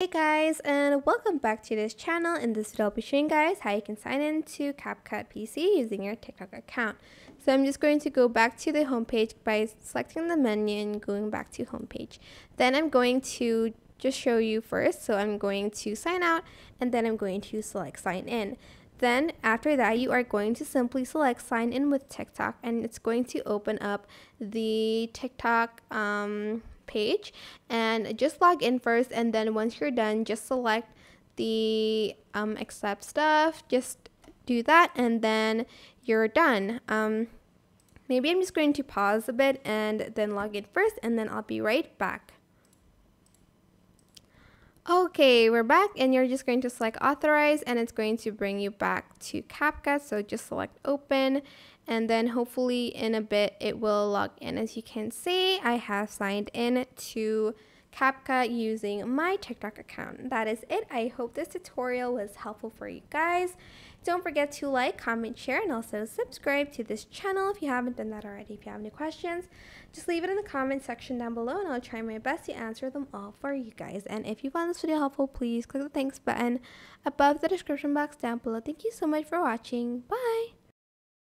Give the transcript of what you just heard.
Hey guys, and welcome back to this channel. In this video I'll be showing you guys how you can sign into CapCut PC using your TikTok account. So I'm just going to go back to the homepage by selecting the menu and going back to homepage. Then I'm going to just show you first. So I'm going to sign out and then I'm going to select sign in. Then after that you are going to simply select sign in with TikTok and it's going to open up the TikTok page, and just log in first, and then once you're done just select the accept stuff, just do that and then you're done. Maybe I'm just going to pause a bit and then log in first and then I'll be right back. Okay, we're back and you're just going to select authorize and it's going to bring you back to CapCut. So just select open and then hopefully in a bit it will log in. As you can see, I have signed in to CapCut using my TikTok account. That is it. I hope this tutorial was helpful for you guys. Don't forget to like, comment, share, and also subscribe to this channel if you haven't done that already. If you have any questions, just leave it in the comment section down below and I'll try my best to answer them all for you guys. And if you found this video helpful, please click the thanks button above the description box down below. Thank you so much for watching. Bye!